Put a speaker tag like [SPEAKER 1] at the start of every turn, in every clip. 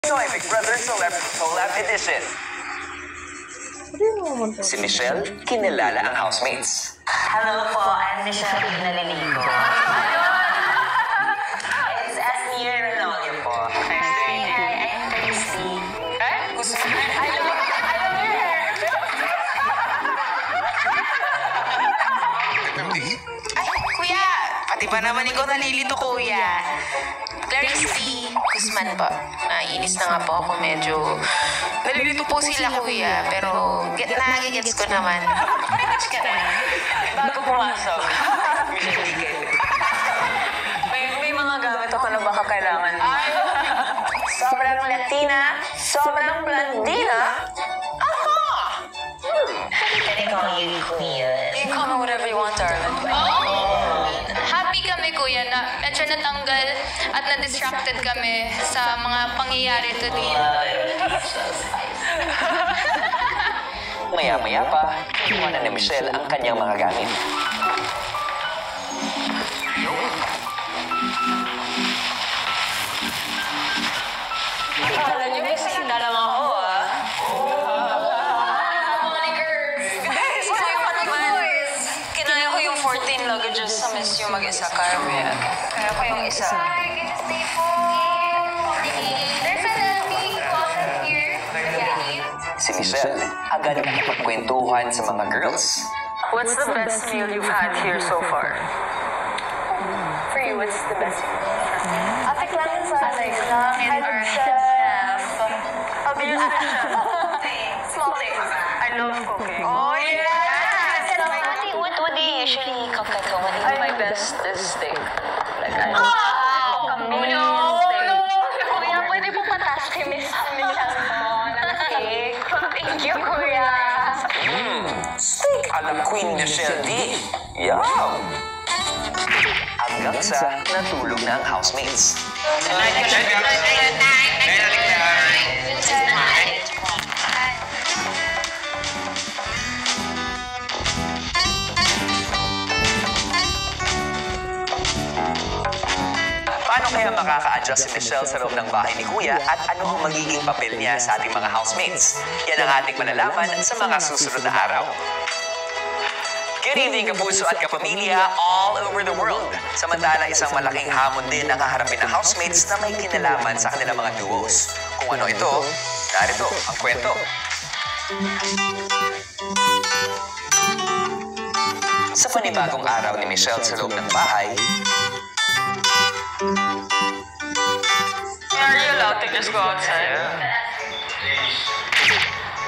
[SPEAKER 1] Pinoy Big Brother Celebrity Collab Edition. Si Michelle, kinilala ang housemates.
[SPEAKER 2] Hello po, I'm Michelle Naliligo. It's Asmir Ronaldo po. Hi, I'm Christy.
[SPEAKER 1] Gusto mo?
[SPEAKER 2] I love your hair. Ay, kuya! Pati ba naman ikaw nalilito, kuya? Clarice Guzman po. Naiinis na nga po ako. Medyo nalilito po sila, kuya. Pero nagigets ko naman. Bago pumasok. may mga gamit ako na baka kailangan. Sobrang Latina, sobrang Blandina. Aha! Can I call you kuya?
[SPEAKER 3] You can call me whatever you want, darling. Happy kami, kuya, na medyo natanggal at na-distracted kami sa mga pangyayari today.
[SPEAKER 1] Maya-maya pa, iwanan ni Michelle ang kanyang mga gamit.
[SPEAKER 2] Akala niyo may sinda lang ako, ah.
[SPEAKER 3] Guys, kaya ko naman. Kinaya ko yung 14 luggages sa miss yung mag-isa, kaya ko yan. Kaya ko yung isa. There's a healthy closet here.
[SPEAKER 1] Si Michelle, agad nakipagkwentuhan sa mga girls.
[SPEAKER 2] What's the best meal you've had here so far? For you, what's the best meal?
[SPEAKER 3] Atik lang sa
[SPEAKER 2] Head chef. Abusive chef.
[SPEAKER 3] small things.
[SPEAKER 2] I love cooking. Oh, yes!
[SPEAKER 3] What do you usually cook at home?
[SPEAKER 2] My best is steak. Like, I love
[SPEAKER 3] Kambing steak. Kuya, pwede po patas kay Miss Michelle po ng steak. Thank you, kuya.
[SPEAKER 1] Steak a la Queen Michelle D. Yum! Hanggang sa natulog na ang housemates. Paano kaya makaka-adjust si Michelle sa loob ng bahay ni Kuya at ano ang magiging papel niya sa ating mga housemates? Yan ang ating malalaman sa mga susunod na araw. Good evening, kapuso at kapamilya all over the world. Samantala, isang malaking hamon din ang haharapin ng housemates na may kinalaman sa kanilang mga duos. Kung ano ito, narito ang kwento. Sa panibagong araw ni Michelle sa loob ng bahay,
[SPEAKER 2] Are you allowed to just go outside?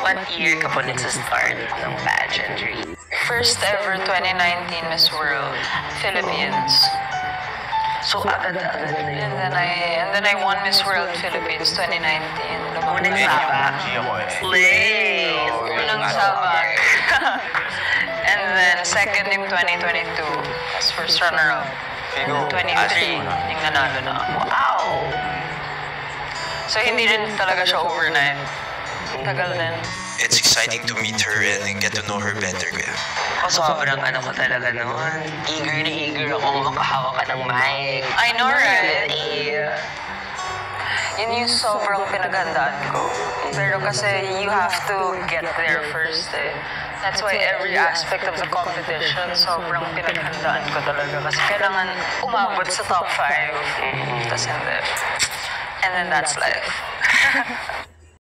[SPEAKER 2] What year ka po nagsa-start ng pageantry?
[SPEAKER 3] First ever 2019 Miss World, Philippines.
[SPEAKER 2] So, agad-agad na yun.
[SPEAKER 3] And then I won Miss World Philippines 2019.
[SPEAKER 2] Unang sabak. Slay!
[SPEAKER 3] Unang sabak. And then second yung 2022 as first runner-up. 23 yung nanalo na ako.
[SPEAKER 2] Wow!
[SPEAKER 3] So hindi rin talaga siya overnight. Tagal din.
[SPEAKER 4] It's exciting to meet her and get to know her better, kuya.
[SPEAKER 2] Sobrang ano ko talaga noon. Eager na eager akong makahawak ka ng mic.
[SPEAKER 3] I know, right?
[SPEAKER 2] Ready.
[SPEAKER 3] Yun yung sobrang pinaghandaan ko. Pero kasi you have to get there first eh. That's why every aspect of the competition, sobrang pinaghandaan ko talaga. Kasi kailangan umabot sa top 5. Tapos hindi. And then that's life.